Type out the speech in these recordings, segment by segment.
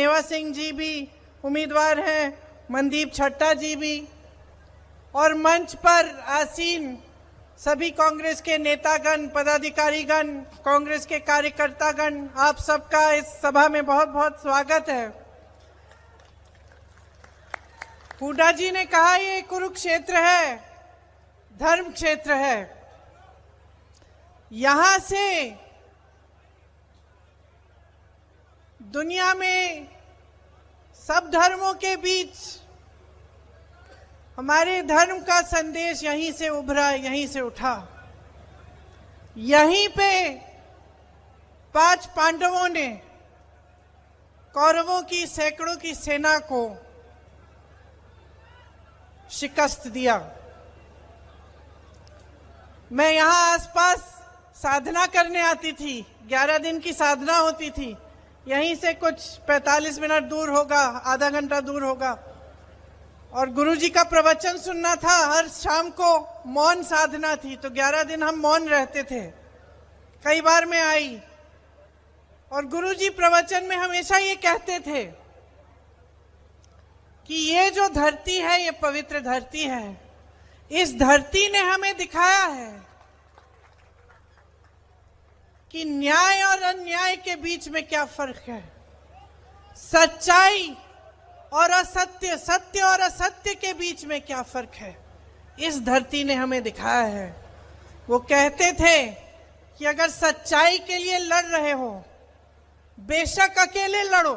मेवा सिंह जी भी उम्मीदवार हैं, मनदीप छट्टा जी भी, और मंच पर आसीन सभी कांग्रेस के नेतागण, पदाधिकारीगण, कांग्रेस के कार्यकर्तागण, आप सबका इस सभा में बहुत बहुत स्वागत है। हुड्डा जी ने कहा ये कुरुक्षेत्र है, धर्म क्षेत्र है। यहां से दुनिया में सब धर्मों के बीच हमारे धर्म का संदेश यहीं से उभरा, यहीं से उठा। यहीं पे 5 पांडवों ने कौरवों की सैकड़ों की सेना को शिकस्त दिया। मैं यहां आसपास साधना करने आती थी, 11 दिन की साधना होती थी। यहीं से कुछ 45 मिनट दूर होगा, आधा घंटा दूर होगा, और गुरुजी का प्रवचन सुनना था। हर शाम को मौन साधना थी, तो 11 दिन हम मौन रहते थे। कई बार मैं आई और गुरुजी प्रवचन में हमेशा ये कहते थे कि ये जो धरती है ये पवित्र धरती है। इस धरती ने हमें दिखाया है कि न्याय और अन्याय के बीच में क्या फर्क है, सच्चाई और असत्य, सत्य और असत्य के बीच में क्या फर्क है। इस धरती ने हमें दिखाया है। वो कहते थे कि अगर सच्चाई के लिए लड़ रहे हो, बेशक अकेले लड़ो,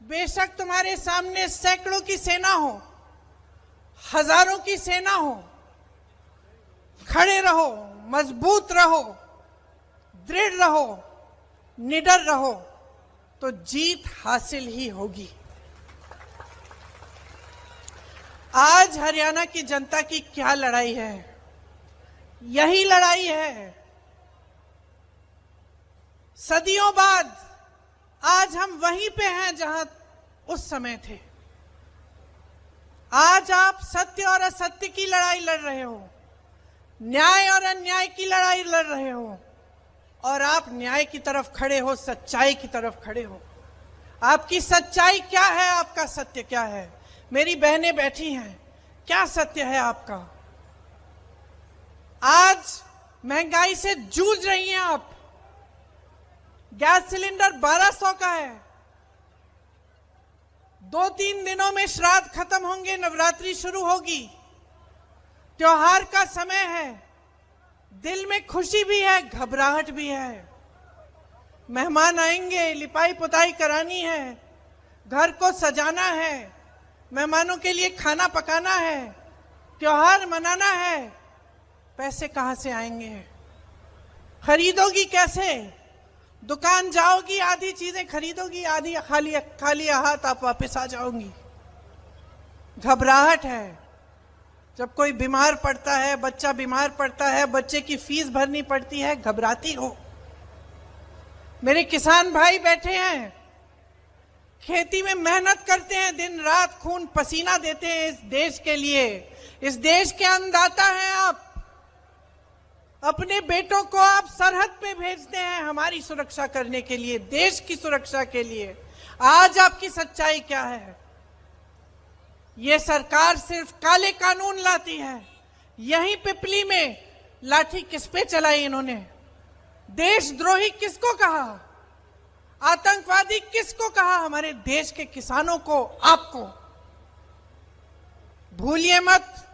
बेशक तुम्हारे सामने सैकड़ों की सेना हो, हजारों की सेना हो, खड़े रहो, मजबूत रहो, दृढ़ रहो, निडर रहो, तो जीत हासिल ही होगी। आज हरियाणा की जनता की क्या लड़ाई है? यही लड़ाई है। सदियों बाद आज हम वहीं पे हैं जहां उस समय थे। आज आप सत्य और असत्य की लड़ाई लड़ रहे हो, न्याय और अन्याय की लड़ाई लड़ रहे हो, और आप न्याय की तरफ खड़े हो, सच्चाई की तरफ खड़े हो। आपकी सच्चाई क्या है, आपका सत्य क्या है? मेरी बहनें बैठी हैं, क्या सत्य है आपका? आज महंगाई से जूझ रही हैं आप। गैस सिलेंडर 1200 का है। 2-3 दिनों में श्राद्ध खत्म होंगे, नवरात्रि शुरू होगी, त्योहार का समय है। दिल में खुशी भी है, घबराहट भी है। मेहमान आएंगे, लिपाई पुताई करानी है, घर को सजाना है, मेहमानों के लिए खाना पकाना है, त्योहार मनाना है। पैसे कहां से आएंगे? खरीदोगी कैसे? दुकान जाओगी, आधी चीजें खरीदोगी, आधी खाली हाथ आप वापस आ जाओगी। घबराहट है। जब कोई बीमार पड़ता है, बच्चा बीमार पड़ता है, बच्चे की फीस भरनी पड़ती है, घबराती हो। मेरे किसान भाई बैठे हैं, खेती में मेहनत करते हैं, दिन रात खून पसीना देते हैं इस देश के लिए। इस देश के अन्नदाता हैं आप। अपने बेटों को आप सरहद पे भेजते हैं हमारी सुरक्षा करने के लिए, देश की सुरक्षा के लिए। आज आपकी सच्चाई क्या है? ये सरकार सिर्फ काले कानून लाती है। यहीं पिपली में लाठी किस पे चलाई इन्होंने? देशद्रोही किसको कहा? आतंकवादी किसको कहा? हमारे देश के किसानों को, आपको। भूलिए मत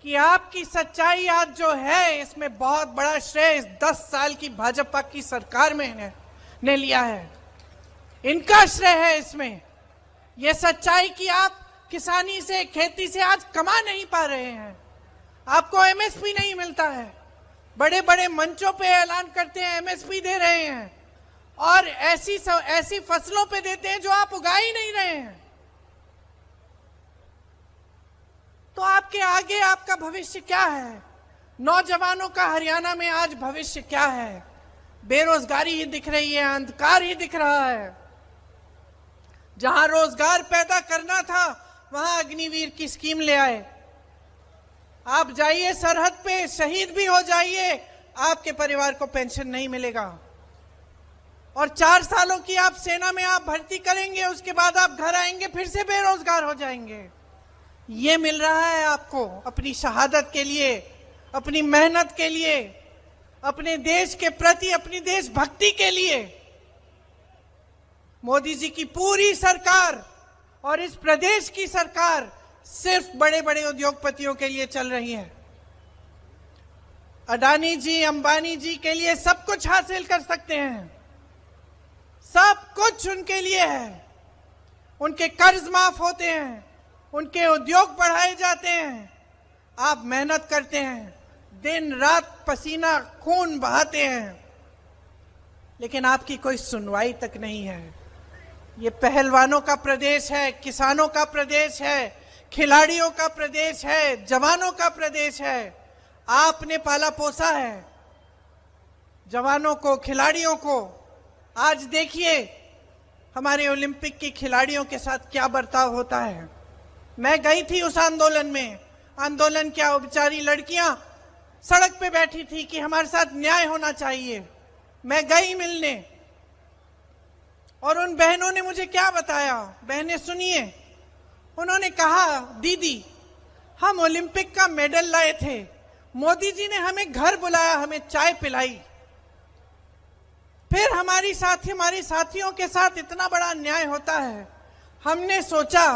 कि आपकी सच्चाई आज जो है, इसमें बहुत बड़ा श्रेय इस 10 साल की भाजपा की सरकार में ने लिया है। इनका श्रेय है इसमें। यह सच्चाई कि आप किसानी से, खेती से आज कमा नहीं पा रहे हैं। आपको एमएसपी नहीं मिलता है। बड़े बड़े मंचों पे ऐलान करते हैं एमएसपी दे रहे हैं, और ऐसी फसलों पे देते हैं जो आप उगा ही नहीं रहे हैं। तो आपके आगे आपका भविष्य क्या है? नौजवानों का हरियाणा में आज भविष्य क्या है? बेरोजगारी ही दिख रही है, अंधकार ही दिख रहा है। जहां रोजगार पैदा करना था, वहां अग्निवीर की स्कीम ले आए। आप जाइए सरहद पे, शहीद भी हो जाइए, आपके परिवार को पेंशन नहीं मिलेगा। और 4 सालों की आप सेना में आप भर्ती करेंगे, उसके बाद आप घर आएंगे फिर से बेरोजगार हो जाएंगे। ये मिल रहा है आपको अपनी शहादत के लिए, अपनी मेहनत के लिए, अपने देश के प्रति, अपनी देशभक्ति के लिए। मोदी जी की पूरी सरकार और इस प्रदेश की सरकार सिर्फ बड़े बड़े उद्योगपतियों के लिए चल रही है। अडानी जी, अंबानी जी के लिए सब कुछ हासिल कर सकते हैं, सब कुछ उनके लिए है। उनके कर्ज माफ होते हैं, उनके उद्योग बढ़ाए जाते हैं। आप मेहनत करते हैं, दिन रात पसीना खून बहाते हैं, लेकिन आपकी कोई सुनवाई तक नहीं है। ये पहलवानों का प्रदेश है, किसानों का प्रदेश है, खिलाड़ियों का प्रदेश है, जवानों का प्रदेश है। आपने पाला पोसा है जवानों को, खिलाड़ियों को। आज देखिए हमारे ओलंपिक के खिलाड़ियों के साथ क्या बर्ताव होता है। मैं गई थी उस आंदोलन में। आंदोलन क्या, वो बेचारी लड़कियां सड़क पे बैठी थी कि हमारे साथ न्याय होना चाहिए। मैं गई मिलने और उन बहनों ने मुझे क्या बताया। बहनें सुनिए, उन्होंने कहा, दीदी हम ओलंपिक का मेडल लाए थे, मोदी जी ने हमें घर बुलाया, हमें चाय पिलाई, फिर हमारे साथियों के साथ इतना बड़ा अन्याय होता है। हमने सोचा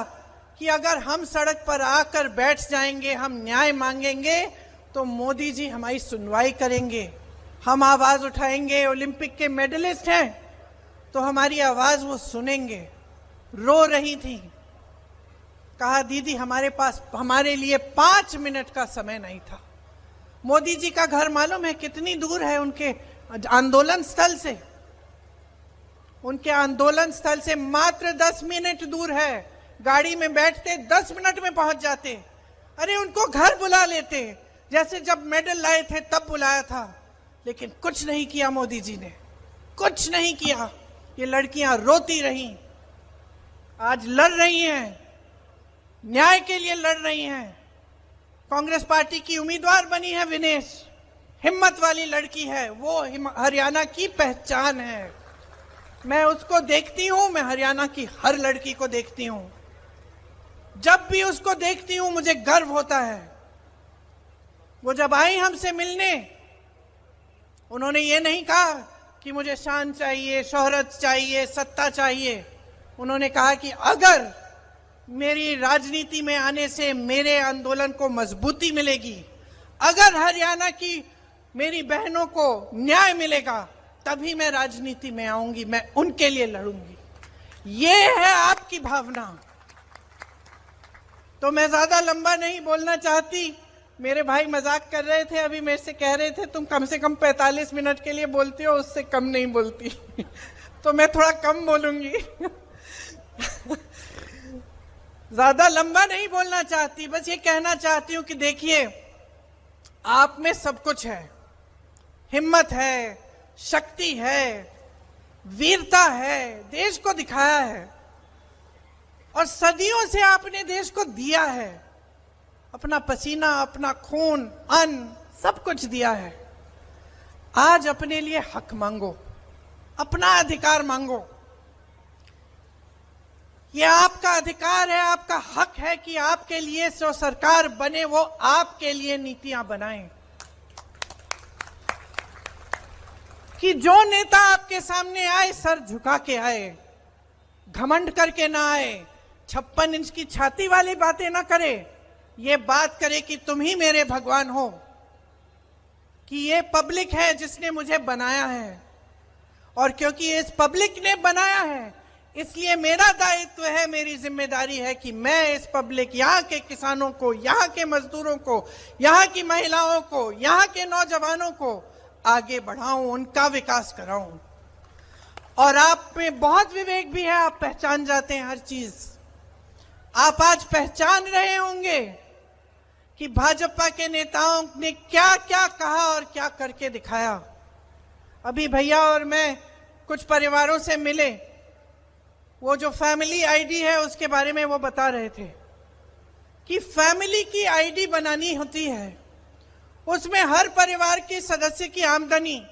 कि अगर हम सड़क पर आकर बैठ जाएंगे, हम न्याय मांगेंगे, तो मोदी जी हमारी सुनवाई करेंगे, हम आवाज उठाएंगे। ओलंपिक के मेडलिस्ट हैं तो हमारी आवाज वो सुनेंगे। रो रही थी। कहा, दीदी हमारे लिए 5 मिनट का समय नहीं था। मोदी जी का घर मालूम है कितनी दूर है उनके आंदोलन स्थल से? उनके आंदोलन स्थल से मात्र 10 मिनट दूर है। गाड़ी में बैठते 10 मिनट में पहुंच जाते। अरे उनको घर बुला लेते, जैसे जब मेडल लाए थे तब बुलाया था, लेकिन कुछ नहीं किया मोदी जी ने, कुछ नहीं किया। ये लड़कियां रोती रहीं, आज लड़ रही हैं, न्याय के लिए लड़ रही हैं। कांग्रेस पार्टी की उम्मीदवार बनी है विनेश, हिम्मत वाली लड़की है, वो हरियाणा की पहचान है। मैं उसको देखती हूं, मैं हरियाणा की हर लड़की को देखती हूं। जब भी उसको देखती हूं मुझे गर्व होता है। वो जब आई हमसे मिलने, उन्होंने ये नहीं कहा कि मुझे शान चाहिए, शोहरत चाहिए, सत्ता चाहिए। उन्होंने कहा कि अगर मेरी राजनीति में आने से मेरे आंदोलन को मजबूती मिलेगी, अगर हरियाणा की मेरी बहनों को न्याय मिलेगा, तभी मैं राजनीति में आऊंगी, मैं उनके लिए लड़ूंगी। ये है आपकी भावना। तो मैं ज्यादा लंबा नहीं बोलना चाहती। मेरे भाई मजाक कर रहे थे, अभी मेरे से कह रहे थे तुम कम से कम 45 मिनट के लिए बोलती हो, उससे कम नहीं बोलती। तो मैं थोड़ा कम बोलूंगी। ज्यादा लंबा नहीं बोलना चाहती, बस ये कहना चाहती हूं कि देखिए, आप में सब कुछ है, हिम्मत है, शक्ति है, वीरता है, देश को दिखाया है और सदियों से आपने देश को दिया है। अपना पसीना, अपना खून, अन्न, सब कुछ दिया है। आज अपने लिए हक मांगो, अपना अधिकार मांगो। यह आपका अधिकार है, आपका हक है कि आपके लिए जो सरकार बने वो आपके लिए नीतियां बनाए। कि जो नेता आपके सामने आए सर झुका के आए, घमंड करके ना आए, 56 इंच की छाती वाली बातें ना करे, ये बात करे कि तुम ही मेरे भगवान हो, कि ये पब्लिक है जिसने मुझे बनाया है और क्योंकि इस पब्लिक ने बनाया है इसलिए मेरा दायित्व है, मेरी जिम्मेदारी है कि मैं इस पब्लिक, यहाँ के किसानों को, यहाँ के मजदूरों को, यहाँ की महिलाओं को, यहाँ के नौजवानों को आगे बढ़ाऊं, उनका विकास कराऊं। और आप में बहुत विवेक भी है, आप पहचान जाते हैं हर चीज। आप आज पहचान रहे होंगे कि भाजपा के नेताओं ने क्या क्या कहा और क्या करके दिखाया। अभी भैया और मैं कुछ परिवारों से मिले, वो जो फैमिली आईडी है उसके बारे में वो बता रहे थे कि फैमिली की आईडी बनानी होती है, उसमें हर परिवार के सदस्य की आमदनी,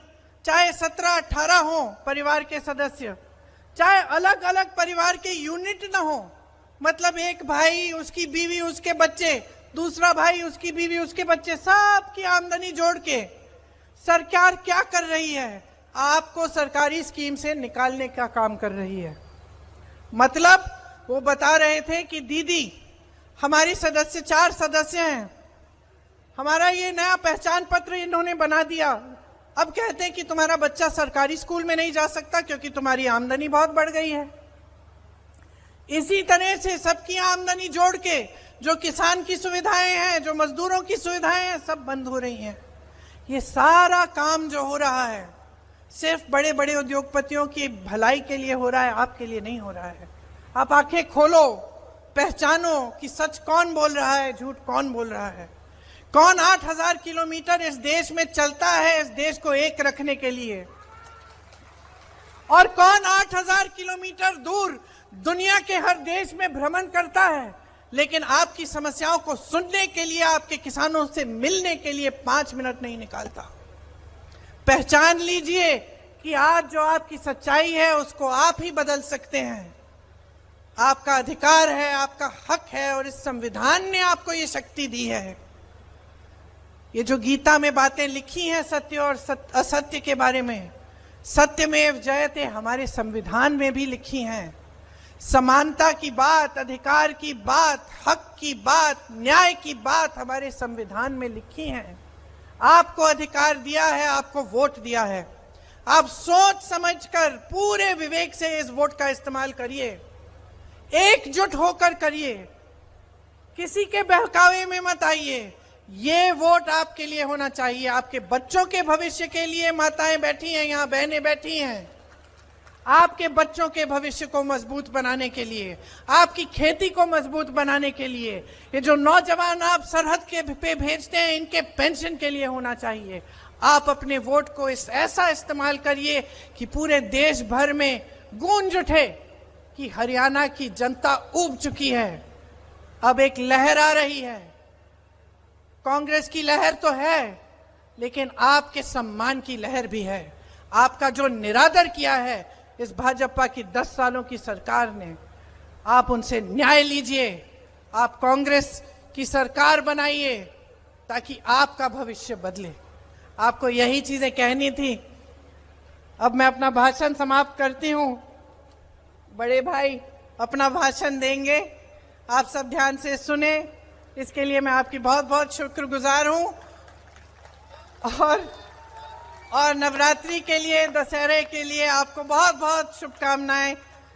चाहे 17-18 हो परिवार के सदस्य, चाहे अलग अलग परिवार के यूनिट ना हो, मतलब एक भाई, उसकी बीवी, उसके बच्चे, दूसरा भाई, उसकी बीवी, उसके बच्चे, सबकी आमदनी जोड़ के सरकार क्या कर रही है? आपको सरकारी स्कीम से निकालने का काम कर रही है। मतलब वो बता रहे थे कि दीदी हमारी सदस्य 4 सदस्य हैं, हमारा ये नया पहचान पत्र इन्होंने बना दिया, अब कहते हैं कि तुम्हारा बच्चा सरकारी स्कूल में नहीं जा सकता क्योंकि तुम्हारी आमदनी बहुत बढ़ गई है। इसी तरह से सबकी आमदनी जोड़ के जो किसान की सुविधाएं हैं, जो मजदूरों की सुविधाएं हैं, सब बंद हो रही हैं। ये सारा काम जो हो रहा है सिर्फ बड़े बड़े उद्योगपतियों की भलाई के लिए हो रहा है, आपके लिए नहीं हो रहा है। आप आंखें खोलो, पहचानो कि सच कौन बोल रहा है, झूठ कौन बोल रहा है। कौन 8000 किलोमीटर इस देश में चलता है इस देश को एक रखने के लिए, और कौन 8000 किलोमीटर दूर दुनिया के हर देश में भ्रमण करता है, लेकिन आपकी समस्याओं को सुनने के लिए, आपके किसानों से मिलने के लिए 5 मिनट नहीं निकालता। पहचान लीजिए कि आज जो आपकी सच्चाई है उसको आप ही बदल सकते हैं। आपका अधिकार है, आपका हक है, और इस संविधान ने आपको ये शक्ति दी है। ये जो गीता में बातें लिखी हैं सत्य और असत्य के बारे में, सत्यमेव जयते हमारे संविधान में भी लिखी हैं। समानता की बात, अधिकार की बात, हक की बात, न्याय की बात हमारे संविधान में लिखी है। आपको अधिकार दिया है, आपको वोट दिया है। आप सोच समझकर पूरे विवेक से इस वोट का इस्तेमाल करिए, एकजुट होकर करिए, किसी के बहकावे में मत आइए। ये वोट आपके लिए होना चाहिए, आपके बच्चों के भविष्य के लिए। माताएं बैठी हैं यहाँ, बहनें बैठी हैं, आपके बच्चों के भविष्य को मजबूत बनाने के लिए, आपकी खेती को मजबूत बनाने के लिए। ये जो नौजवान आप सरहद के पे भेजते हैं, इनके पेंशन के लिए होना चाहिए। आप अपने वोट को ऐसा इस्तेमाल करिए कि पूरे देश भर में गूंज उठे कि हरियाणा की जनता ऊब चुकी है, अब एक लहर आ रही है। कांग्रेस की लहर तो है, लेकिन आपके सम्मान की लहर भी है। आपका जो निरादर किया है इस भाजपा की 10 सालों की सरकार ने, आप उनसे न्याय लीजिए। आप कांग्रेस की सरकार बनाइए ताकि आपका भविष्य बदले। आपको यही चीजें कहनी थी। अब मैं अपना भाषण समाप्त करती हूं। बड़े भाई अपना भाषण देंगे, आप सब ध्यान से सुने, इसके लिए मैं आपकी बहुत बहुत शुक्रगुजार हूं। और नवरात्रि के लिए, दशहरे के लिए आपको बहुत बहुत शुभकामनाएं।